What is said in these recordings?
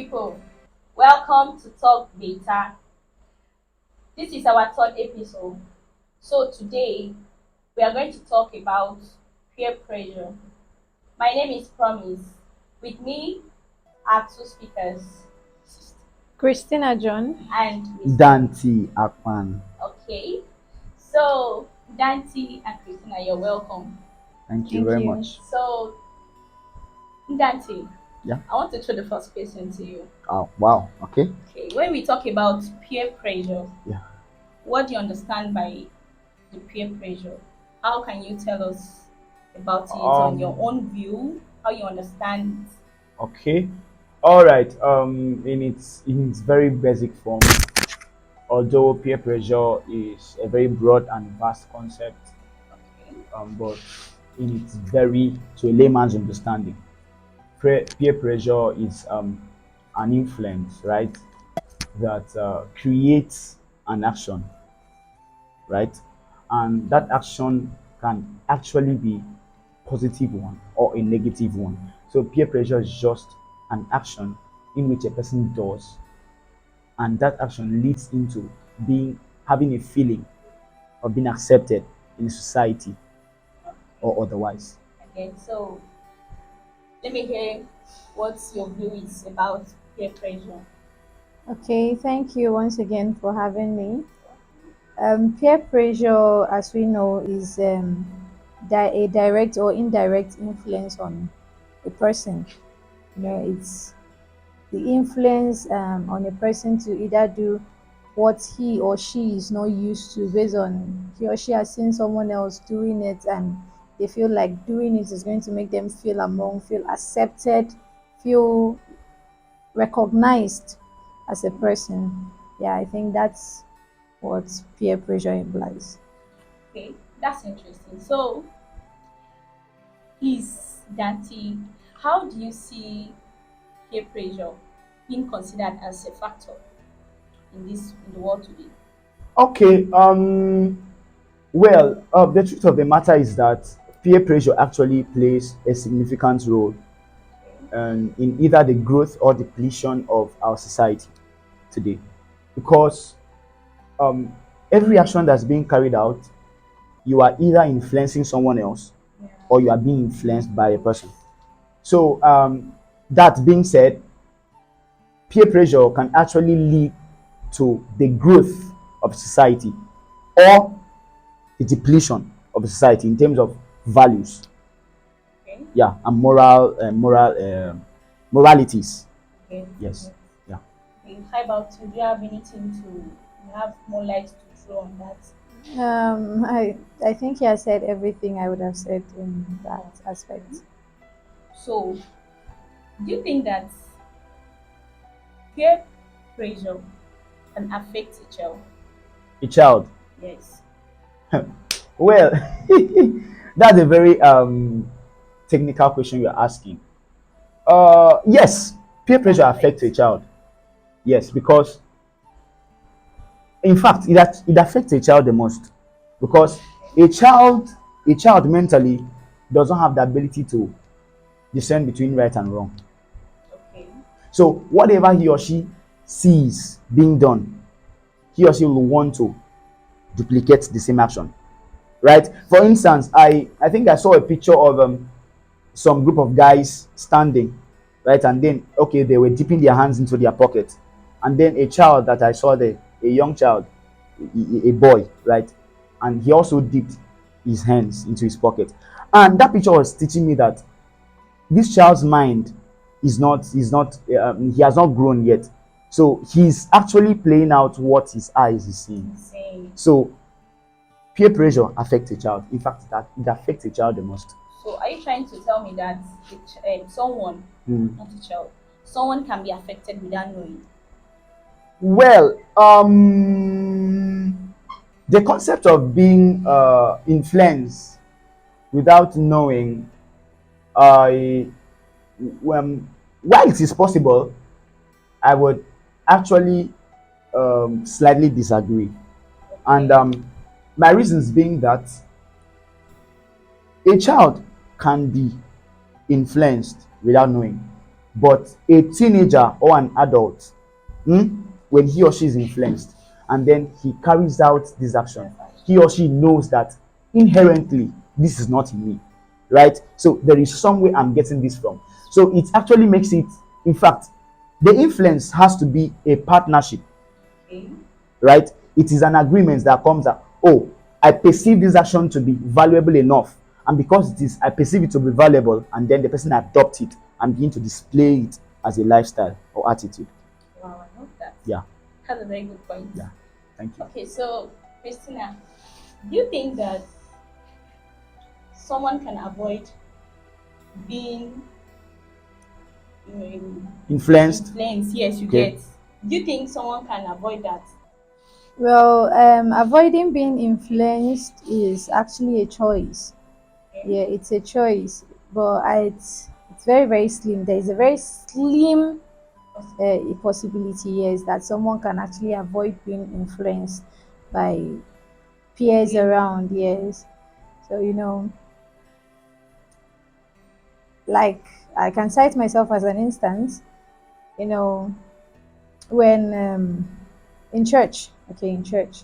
people, welcome to TALKBETA. This is our third episode. So today we are going to talk about peer pressure. My name is Promise. With me are two speakers Christina John. and Dante Akpan. okay. So Dante and Christina, you're welcome. Thank you Thank very you. much. So Dante, Yeah. I want to throw the first question to you. Oh, wow. Okay. Okay, when we talk about peer pressure, Yeah. what do you understand by the peer pressure? How can you tell us about it on your Um. own view? How you understand Okay. All right. In its very basic form, although peer pressure is a very broad and vast concept, it? Okay. but in its very to a layman's understanding, peer pressure is an influence, right, that creates an action, right, and that action can actually be positive one or a negative one. So peer pressure is just an action in which a person does, and that action leads into being having a feeling of being accepted in society or otherwise. Okay. So let me hear what your view is about peer pressure. Okay, thank you once again for having me. Peer pressure, as we know, is a direct or indirect influence on a person. It's the influence on a person to either do what he or she is not used to based on he or she has seen someone else doing it and they feel like doing it is going to make them feel accepted, feel recognized as a person. Yeah, I think that's what peer pressure implies. Okay, that's interesting. So please, Dante, how do you see peer pressure being considered as a factor in the world today? Okay. Well, the truth of the matter is that peer pressure actually plays a significant role in either the growth or depletion of our society today, because um, every action that's being carried out, you are either influencing someone else Yeah. or you are being influenced by a person. So, that being said, peer pressure can actually lead to the growth of society or the depletion of society in terms of values, Okay. yeah, and moralities. Okay. Yes, yeah. Okay. How about you? Do you have anything to you have more light to throw on that? I think he has said everything I would have said in that aspect. So, do you think that peer pressure can affect a child? A child. Yes. Well, that's a very technical question you're asking. Yes, peer pressure affects a Affect. child. Yes, because in fact, it affects a child the most, because Okay. a child mentally doesn't have the ability to discern between right and wrong. Okay. So whatever he or she sees being done, he or she will want to duplicate the same action, right? For instance, I think I saw a picture of some group of guys standing, right, and then okay, they were dipping their hands into their pocket, and then a child that I saw there, a young child, a boy, right, and he also dipped his hands into his pocket, and that picture was teaching me that this child's mind is not he has not grown yet, so he's actually playing out what his eyes is seeing. Insane. So peer pressure affects a child. In fact, that it affects a child the most. So, are you trying to tell me that someone, Mm. not a child, someone can be affected without knowing? Well, the concept of being influenced without knowing, I while it is possible, I would actually slightly disagree, and Okay. my reasons being that a child can be influenced without knowing, But a teenager or an adult, when he or she is influenced and then he carries out this action, he or she knows that inherently this is not in me, right? So there is some way I'm getting this from. So it actually makes it, in fact, the influence has to be a partnership, Okay. right? It is an agreement that comes out, oh, I perceive this action to be valuable enough, and because it is, I perceive it to be valuable, and then the person adopt it and begin to display it as a lifestyle or attitude. Wow, I love that. Yeah. That's a very good point. Yeah. Thank you. Okay, so Christina, do you think that someone can avoid being Influenced. influenced? Yes, you Okay. get. Do you think someone can avoid that? Well, avoiding being influenced is actually a choice. Okay. Yeah, it's a choice, but it's very very slim. There is a very slim possibility, yes, that someone can actually avoid being influenced by peers around. Yes, so like I can cite myself as an instance. You know, when in church, okay, in church,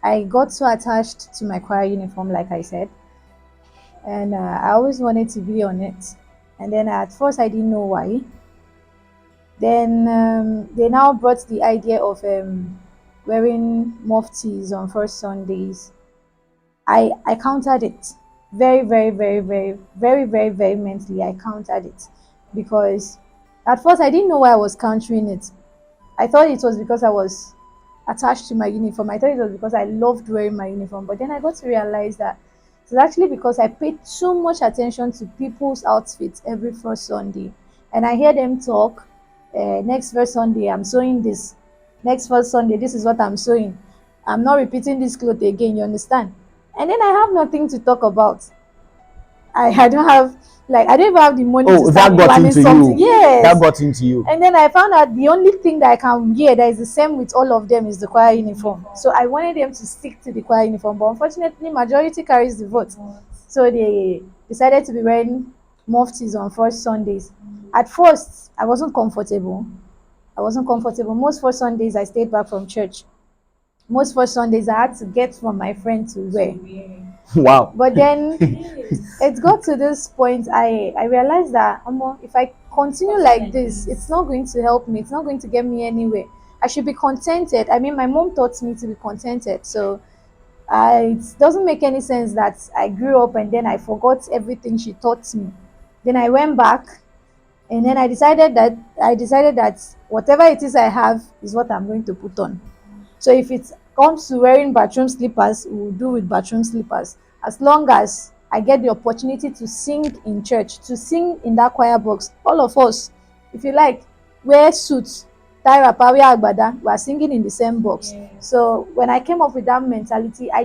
I got so attached to my choir uniform, like I said, and I always wanted to be on it. And then at first I didn't know why. Then they now brought the idea of wearing muftis on first Sundays. I countered it very, very, very, very, very, very vehemently. I countered it because at first I didn't know why I was countering it. I thought it was because I was attached to my uniform. I thought it was because I loved wearing my uniform. But then I got to realize that it's actually because I paid too much attention to people's outfits every first Sunday. And I hear them talk, next first Sunday, I'm sewing this. Next first Sunday, this is what I'm sewing. I'm not repeating this cloth again, you understand? And then I have nothing to talk about. I don't have, like, I don't even have the money to Oh, that start got planning into something. you. Yes. That got into you. And then I found out the only thing that I can wear that is the same with all of them is the choir uniform. So I wanted them to stick to the choir uniform, but unfortunately, majority carries the vote. So they decided to be wearing muftis on first Sundays. At first, I wasn't comfortable. Most first Sundays, I stayed back from church. Most first Sundays, I had to get from my friend to wear. Wow. But then it got to this point, I realized that if I continue like this, it's not going to help me. It's not going to get me anywhere. I should be contented. I mean, my mom taught me to be contented. So it doesn't make any sense that I grew up and then I forgot everything she taught me. Then I went back and then I decided that whatever it is I have is what I'm going to put on. So if it comes to wearing bathroom slippers, we'll do with bathroom slippers. As long as I get the opportunity to sing in church, to sing in that choir box, all of us, if you like, wear suits, tie wrapper, wear agbada, we are singing in the same box. Yeah. So when I came up with that mentality, I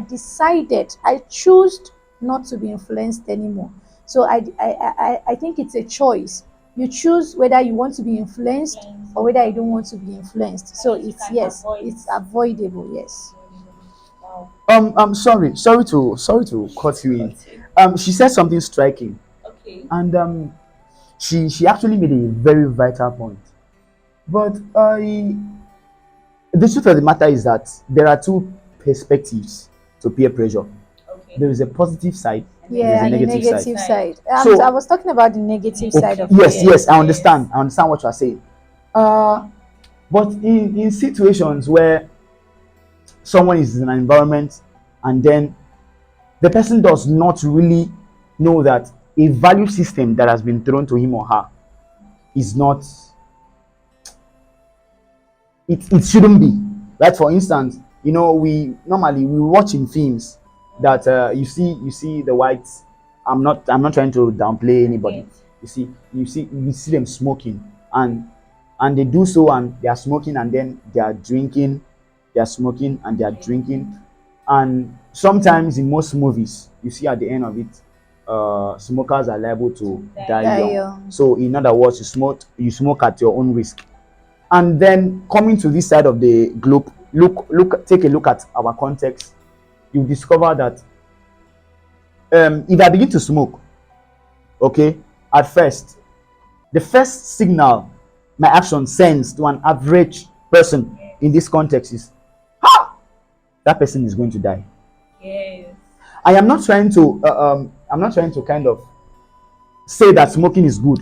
chose not to be influenced anymore. So I think it's a choice. You choose whether you want to be influenced or whether you don't want to be influenced. So You it's can yes, avoid. it's avoidable. Yes. Wow. I'm sorry to cut you in. She said something striking, Okay. and she actually made a very vital point. But the truth of the matter is that there are two perspectives to peer pressure. Okay. There is a positive side, there is Yeah, a and the negative side. negative side. So- I was talking about the negative side of Yes, it. yes, I understand. I understand what you are saying. But in situations where someone is in an environment and then the person does not really know that a value system that has been thrown to him or her is not, it shouldn't be, right? For instance, we normally we watch in films that you see the whites. I'm not trying to downplay anybody. You see them smoking, and they do so, and they are smoking, and then they are drinking, they are smoking, and they are drinking. And sometimes in most movies you see at the end of it, smokers are liable to die Die young. young. So in other words, you smoke at your own risk. And then coming to this side of the globe, take a look at our context. You discover that if I begin to smoke, okay, at first the first signal my action sends to an average person in this context is, that person is going to die. Yes. I am not trying to I'm not trying to kind of say that smoking is good.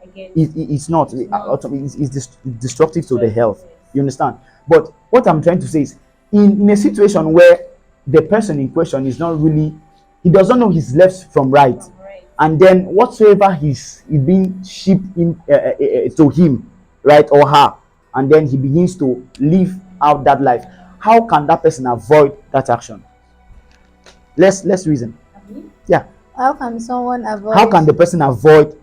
I get It's not. not. It's destructive to the health. You understand? But what I'm trying to say is, in a situation where the person in question is not really, he doesn't know his left from right, Right. and then whatsoever is being shipped in to him, right, or her, and then he begins to live out that life. How can that person avoid that action? Let's reason. Abi? Yeah. How can someone avoid How can the person avoid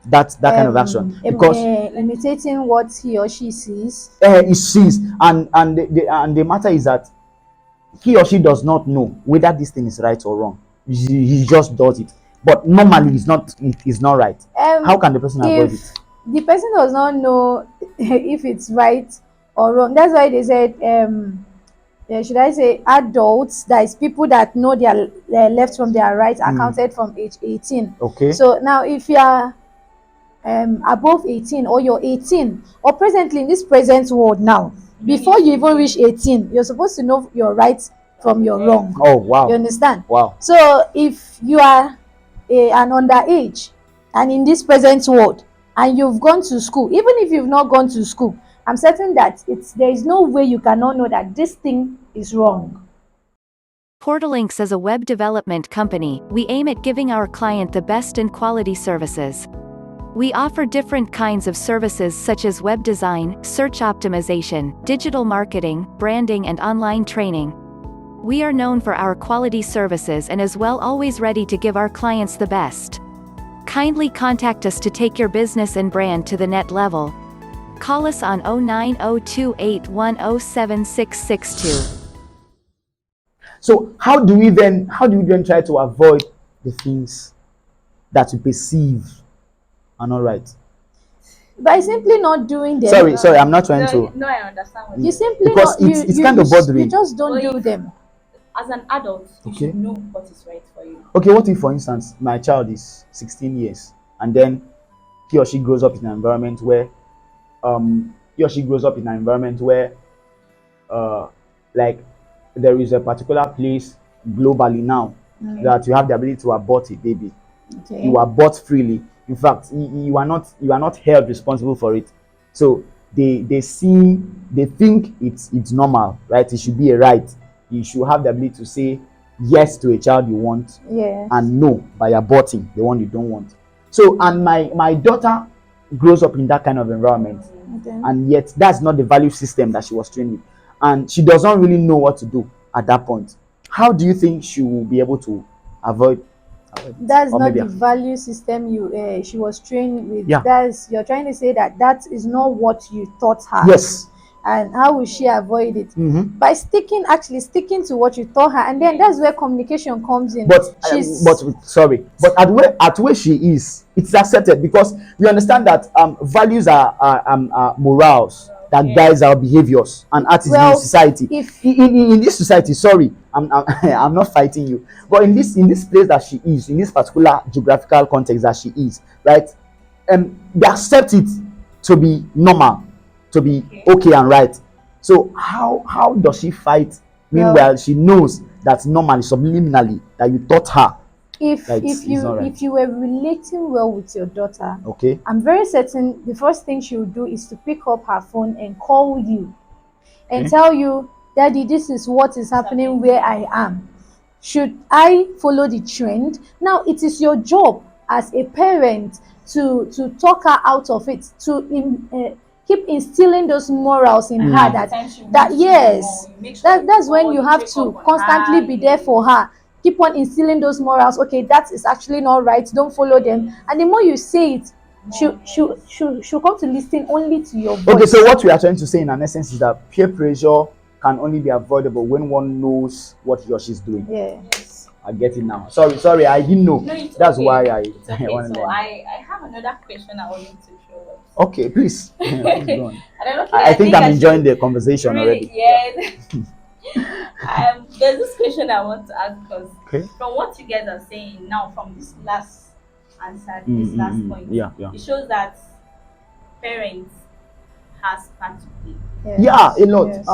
that kind of action? Because imitating what he or she sees? he sees, and the matter is that he or she does not know whether this thing is right or wrong. He just does it, but normally it's not right. How can the person avoid If it? the person does not know if it's right or wrong, that's why they said, should I say adults, that is people that know their left from their right, are counted from age 18. Okay. So now if you are above 18, or you're 18, or presently in this present world now, before you even reach 18, you're supposed to know your right from your wrong. Oh wow. You understand? Wow. So if you are an underage, and in this present world, and you've gone to school, even if you've not gone to school, I'm certain that there is no way you cannot know that this thing is wrong. Portalinks is a web development company. We aim at giving our client the best in quality services. We offer different kinds of services such as web design, search optimization, digital marketing, branding, and online training. We are known for our quality services and as well always ready to give our clients the best. Kindly contact us to take your business and brand to the net level. Call us on 090281076662. So how do we then try to avoid the things that we perceive are not right? By simply not doing them. Sorry, I'm not trying to. No, I understand what You you're simply Because not, it's you, kind you, of bothering. you just don't But do if- them. As an adult, you Okay. should know what is right for you. Okay, what if, for instance, my child is 16 years, and then he or she grows up in an environment where like there is a particular place globally now that you have the ability to abort a baby. Okay. You abort freely. In fact, you are not held responsible for it. So they think it's normal, right? It should be a right. You should have the ability to say yes to a child you want, Yes. and no by aborting the one you don't want. So, and my daughter grows up in that kind of environment, Okay. and yet that's not the value system that she was trained with, and she doesn't really know what to do at that point. How do you think she will be able to avoid That's or not maybe the value system she was trained with. Yeah. You're trying to say that is not what you taught her. yes. And how will she avoid it? Mm-hmm. By sticking to what you taught her, and then that's where communication comes in. But at where she is, it's accepted, because we understand that values are morals that guides our behaviors and attitudes in society. if In this society, sorry, I'm I'm not fighting you, but in this place that she is, in this particular geographical context that she is, right, they accept it to be normal, to be okay and right. So how does she fight? Meanwhile, she knows that normally, subliminally, that you taught her. if That if it's you not right. if you were relating well with your daughter, Okay. I'm very certain the first thing she would do is to pick up her phone and call you and Okay. tell you, Daddy, this is what is happening where I am. Should I follow the trend? Now it is your job as a parent to talk her out of it, to keep instilling those morals in her, that yes, that's when you have to constantly be there for her. Keep on instilling those morals. Okay, that is actually not right, don't follow them. And the more you say it, she'll come to listen only to your voice. Okay, so what we are trying to say in an essence is that peer pressure can only be avoidable when one knows what he or she is doing. Yes. I get it now. Sorry, I didn't know. No, it's That's okay. why It's okay. want to So learn. I have another question I wanted to throw up. Okay, please. Please go on. I don't know. I think I'm I enjoying should the conversation really, already. yes. There's this question I want to ask, because Okay. from what you guys are saying now, from this last answer, this last point, Yeah. it shows that parents has part to play. Yeah, a lot. Yes.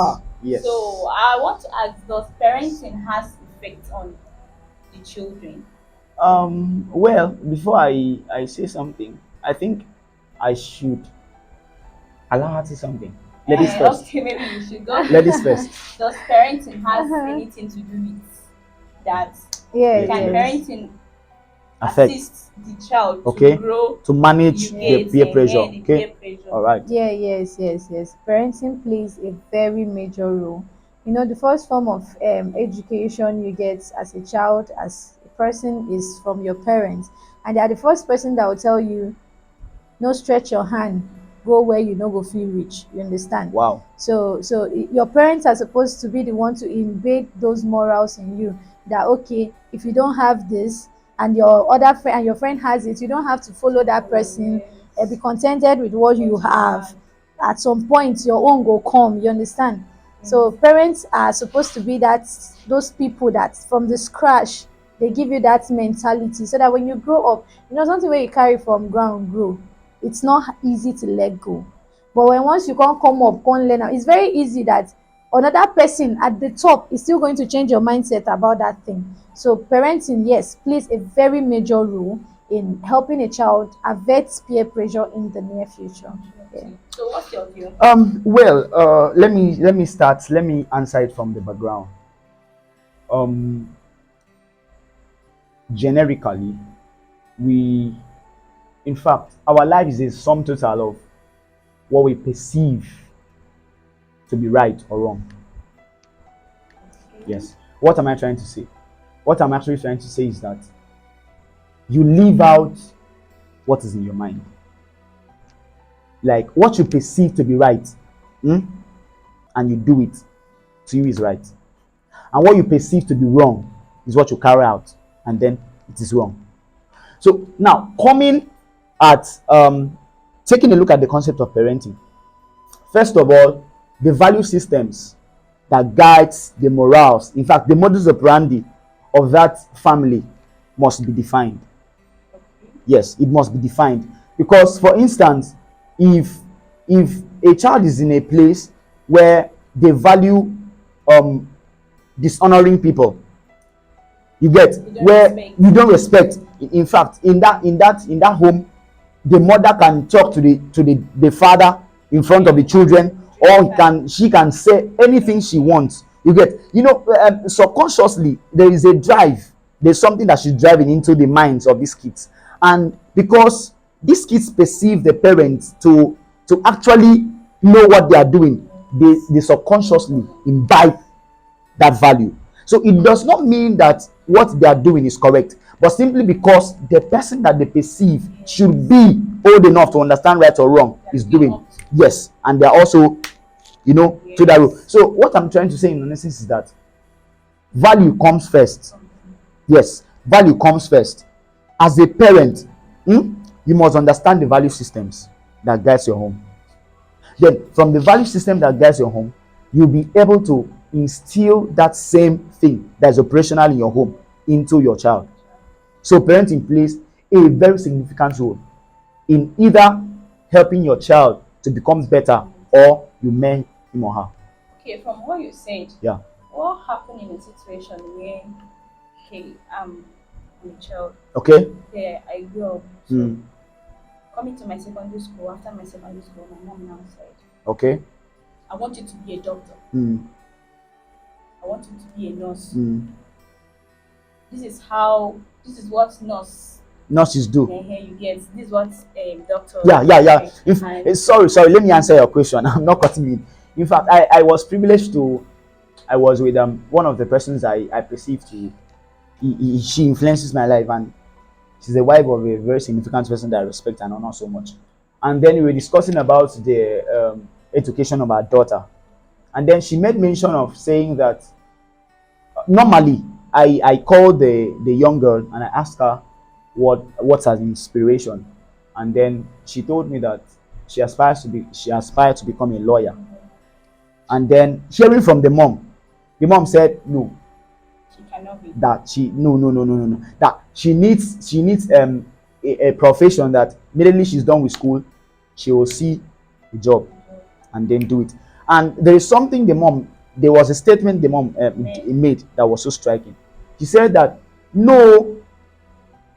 Yes. So I want to ask, does parenting has effect on the children? Well, before I say something, I think I should allow her to say something. Ladies first. Okay, maybe you should go. Ladies first. Does parenting has Uh-huh. anything to do with that? Yeah, Yes, Can yes. yes. parenting Affect. assist the child Okay. to grow? To manage You the get peer pressure. the Okay. peer pressure. All right. Yeah, yes. Parenting plays a very major role. You know, the first form of education you get as a child, as a person, is from your parents. And they are the first person that will tell you, no stretch your hand, go where you no go feel reach. You understand? Wow. So your parents are supposed to be the one to embed those morals in you, that okay, if you don't have this and your other friend and your friend has it, you don't have to follow that person, and be contented with what you have. At some point your own go come, you understand? So parents are supposed to be that, those people that from the scratch they give you that mentality, so that when you grow up, you know, something wey you carry from ground grow, it's not easy to let go. But when once you can't come up, can't learn am, it's very easy that another person at the top is still going to change your mindset about that thing. So parenting, yes, plays a very major role in helping a child avert peer pressure in the near future. Yeah. So what's your view? Well, let me start. Let me answer it from the background. Um, Generically, we, in fact, our life is a sum total of what we perceive to be right or wrong. Yes. What am I trying to say? What I'm actually trying to say is that you live out what is in your mind. Like what you perceive to be right, hmm, and you do it, to you is right. And what you perceive to be wrong is what you carry out, and then it is wrong. So now coming at taking a look at the concept of parenting. First of all, the value systems that guides the morals, in fact, the modus operandi of that family must be defined. Yes, it must be defined. Because for instance, if if a child is in a place where they value um dishonoring people, you get, You don't where respect. you don't respect. In fact, in that home, the mother can talk to the father in front of the children, or she can say anything she wants. You get, subconsciously there is a drive. There's something that she's driving into the minds of these kids, and because these kids perceive the parents to actually know what they are doing, they subconsciously imbibe that value. So it does not mean that what they are doing is correct, but simply because the person that they perceive should be old enough to understand right or wrong is doing. Yes, and they are also, to that role. So what I'm trying to say in essence is that value comes first. Yes, value comes first. As a parent, you must understand the value systems that guides your home. Then from the value system that guides your home, you'll be able to instill that same thing that is operational in your home into your child. So parenting plays a very significant role in either helping your child to become better, or you make him or her. Okay, from what you said, Yeah. what happened in a situation where, okay, I'm a child, Okay. there I grew up. So Mm. coming to my secondary school, after my secondary school, my mom now said, Okay. I want you to be a doctor. Mm. I want you to be a nurse. Mm. This is what Nurses do. you get. This is what doctor. Yeah. And Sorry. Let me answer your question. I'm not cutting you. In fact, I was privileged to. I was with one of the persons I perceive to. She influences my life, and she's the wife of a very significant person that I respect and honor so much. And then we were discussing about the education of our daughter, and then she made mention of saying that normally I called the young girl and I asked her what's her inspiration, and then she told me that she aspired to become a lawyer. And then hearing from the mom said no, she cannot be. that she no, that she needs a profession that immediately she's done with school, she will see the job and then do it. And there is something there was a statement the mom made that was so striking. She said that no,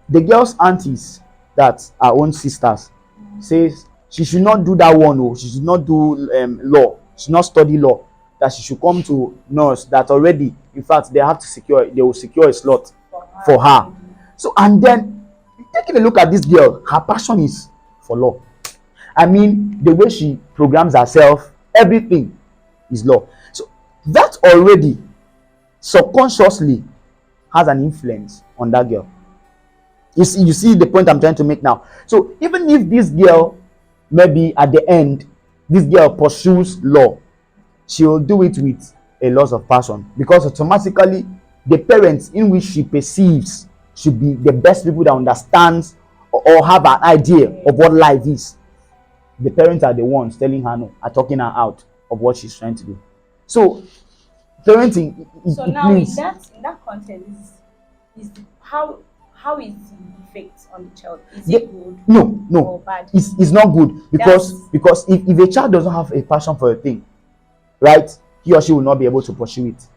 the girl's aunties that are own sisters says she should not do that one. Oh, she should not do law. She should not study law. That she should come to nurse. That already, in fact, they will secure a slot for her. So, and then taking a look at this girl, her passion is for law. I mean, the way she programs herself, everything is law. So that already subconsciously has an influence on that girl. You see the point I'm trying to make now. So even if this girl, maybe at the end, this girl pursues law, she will do it with a loss of passion, because automatically the parents in which she perceives should be the best people that understands or have an idea of what life is. The parents are the ones telling her no, are talking her out of what she's trying to do. So parenting, So now in that context, is how is the effect on the child? Is it good No, or bad? it's not good, because if a child doesn't have a passion for a thing, right, he or she will not be able to pursue it.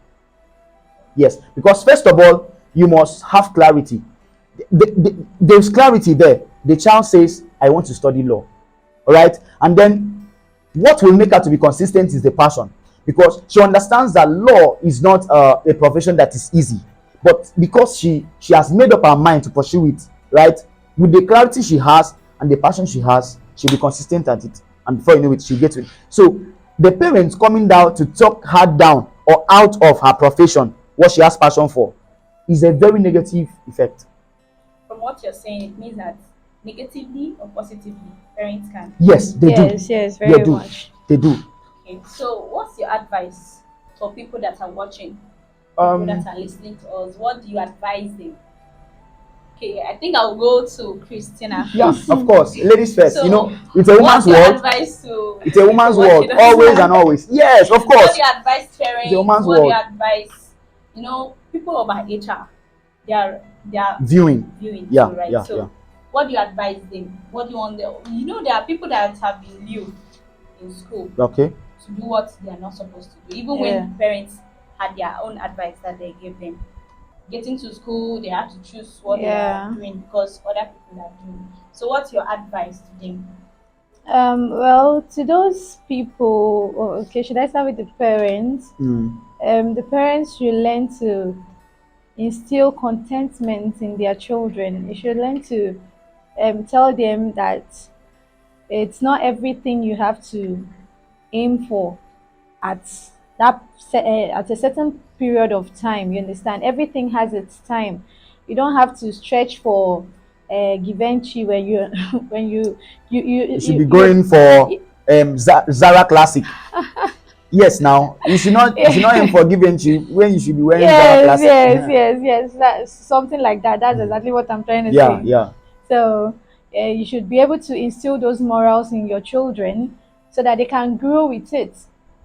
Yes, because first of all, you must have clarity. There's clarity there. The child says, I want to study law. All right, and then what will make her to be consistent is the passion, because she understands that law is not a profession that is easy, but because she has made up her mind to pursue it, right, with the clarity she has and the passion she has, she'll be consistent at it, and before you know it, she'll get to it. So the parents coming down to talk her down or out of her profession, what she has passion for, is a very negative effect. From what you're saying, it means that negatively or positively, parents can. Yes, they do. Yes, They very do. much. They do. Okay, so what's your advice for people that are watching, people that are listening to us? What do you advise them? Okay, I think I'll go to Christina. Yeah, of course. Ladies first. So, You know, it's a woman's what's your world. advice to It's a woman's people world. watching us? Always and always. Yes, of What course. do you advise parents? It's a woman's What do you world. advise, people of our age are they are Viewing. viewing Yeah, too, right? yeah, So yeah. what do you advise them? What do you want them? There are people that have been lured in school Okay. to do what they are not supposed to do, even Yeah. when parents had their own advice that they gave them. Getting to school, they have to choose what they Yeah. are doing because other people are doing. So what's your advice to them? Well, to those people, okay, should I start with the parents? Mm. The parents should learn to instill contentment in their children. You should learn to tell them that it's not everything you have to aim for at at a certain period of time. You understand? Everything has its time. You don't have to stretch for Givenchy when you when You should be going for Zara Classic. Yes, now you should not aim for Givenchy when you should be wearing Zara yes, Classic. yes. That's something like that. That's exactly what I'm trying to Yeah, say. yeah. So you should be able to instill those morals in your children so that they can grow with it.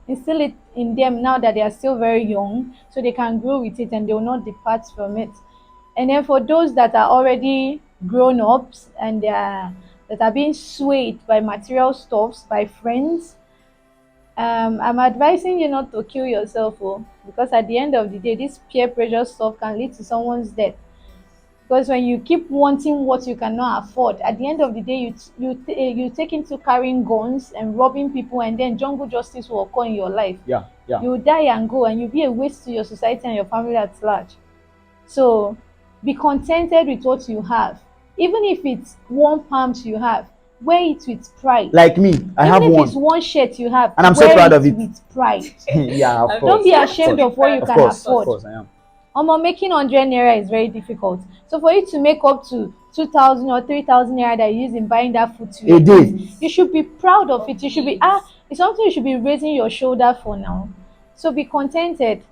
Instill it in them now that they are still very young, so they can grow with it and they will not depart from it. And then for those that are already grown ups and that are being swayed by material stuffs, by friends, I'm advising you not to kill yourself, because at the end of the day, this peer pressure stuff can lead to someone's death. Because when you keep wanting what you cannot afford, at the end of the day, you take into carrying guns and robbing people, and then jungle justice will occur in your life. Yeah, yeah. You die and go, and you'll be a waste to your society and your family at large. So be contented with what you have, even if it's one pound you have. Wear it with pride. Like me, I have Even if it's one, one shirt you have, and I'm so wear proud of it. with pride. Yeah, of Don't course. Don't be ashamed of what you Of can course, of afford. course, I am. Making 100 naira is very difficult. So for you to make up to 2,000 or 3,000 naira that you use in buying that food to A day. you should be proud of it. You should be it's something you should be raising your shoulder for now. So be contented.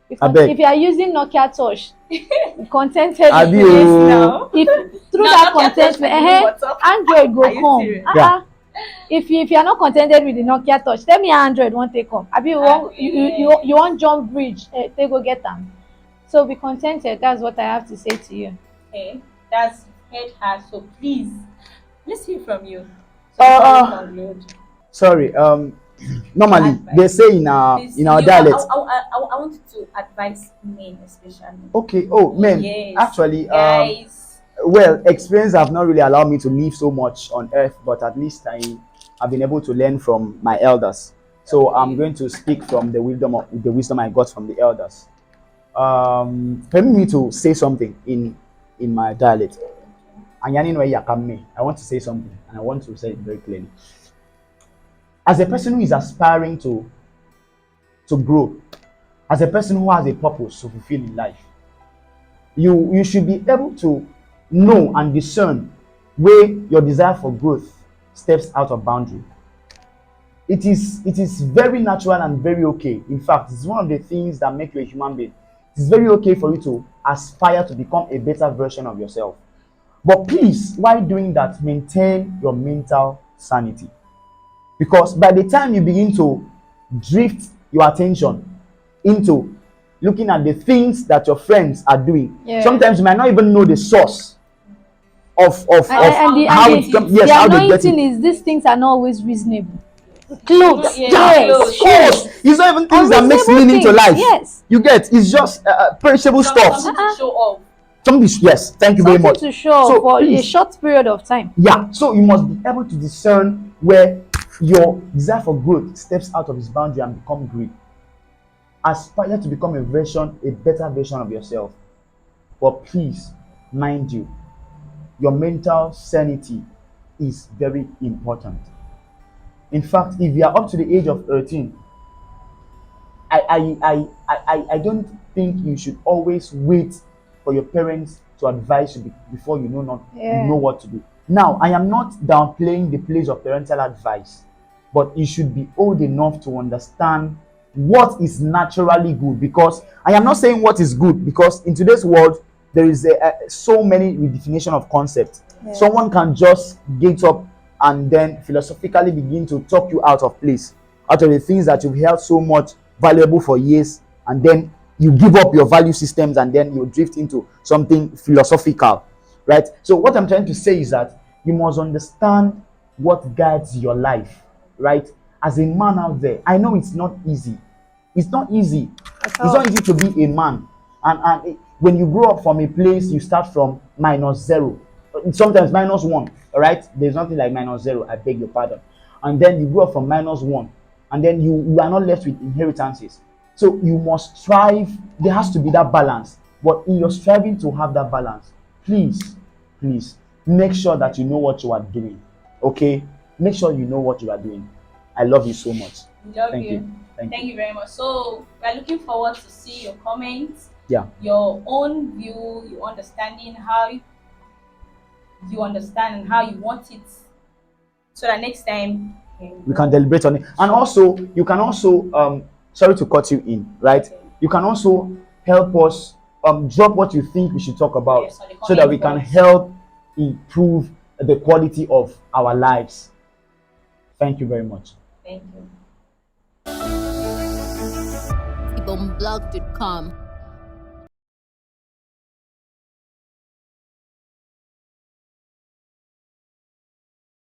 Because Abeg. if you are using Nokia Touch, be contented Abi with it. o. Now, If through No, that Nokia Touch contentment, will do what's up. Android go Are you come. serious? Yeah. If you are not contented with the Nokia Touch, tell me how Android won't take come. Abi you want jump bridge, they go get them. So be contented. That's what I have to say to you. okay, that's head her. So please, let's hear from you. So before we Uh, conclude, sorry. Normally advice. they say in our Please, in our you, I dialect. want you to advise men especially. Okay. Oh, men. Yes, Actually, guys. well, experience have not really allowed me to live so much on earth, but at least have been able to learn from my elders. So I'm going to speak from the wisdom I got from the elders. Permit me to say something in my dialect. Anyani no yakame. I want to say something, and I want to say it very clearly. As a person who is aspiring to grow, as a person who has a purpose to fulfill in life, you should be able to know and discern where your desire for growth steps out of boundary. It is very natural and very okay. In fact, it's one of the things that make you a human being. It's very okay for you to aspire to become a better version of yourself. But please, while doing that, maintain your mental sanity. Because by the time you begin to drift your attention into looking at the things that your friends are doing, Yeah. sometimes you might not even know the source of how it come. the Yes, how they annoying get thing it. is these things are not always reasonable. Clothes, Yeah, Yeah, clothes, of yes, course. shoes, It's not even things that makes unreasonable meaning to things. life. Yes, You get, it's just perishable stuff. something to show off. Something, yes. Thank you very something much. to show So for a please, short period of time. yeah. So you must be able to discern where your desire for growth steps out of its boundary and become great. Aspire to become a better version of yourself. But please, mind you, your mental sanity is very important. In fact, if you are up to the age of 13, I don't think you should always wait for your parents to advise you before you know Yeah. what to do. Now, I am not downplaying the place of parental advice, but you should be old enough to understand what is naturally good. Because I am not saying what is good, because in today's world there is so many redefinition of concept. Yeah. Someone can just get up and then philosophically begin to talk you out of place, out of the things that you've held so much valuable for years, and then you give up your value systems and then you drift into something philosophical, right? So what I'm trying to say is that you must understand what guides your life, right? As a man out there, I know it's not easy. It's not easy. It's all. not easy to be a man. When you grow up from a place, you start from -0, sometimes -1. All right, there's nothing like -0. I beg your pardon. And then you grow up from -1, and then you are not left with inheritances. So you must strive. There has to be that balance. But in your striving to have that balance, please make sure that you know what you are doing. Okay, make sure you know what you are doing. I love you so much. Love Thank you. you. Thank Thank you. you very much. So we're looking forward to see your comments, Yeah. your own view, your understanding, how you understand and how you want it, so that next time We can deliberate on it. And also, you can also sorry to cut you in, right? Okay. You can also help us drop what you think we should talk about, Yes, on the so that comment we can box. help improve the quality of our lives. Thank you very much. Thank you. Ibomblog.com.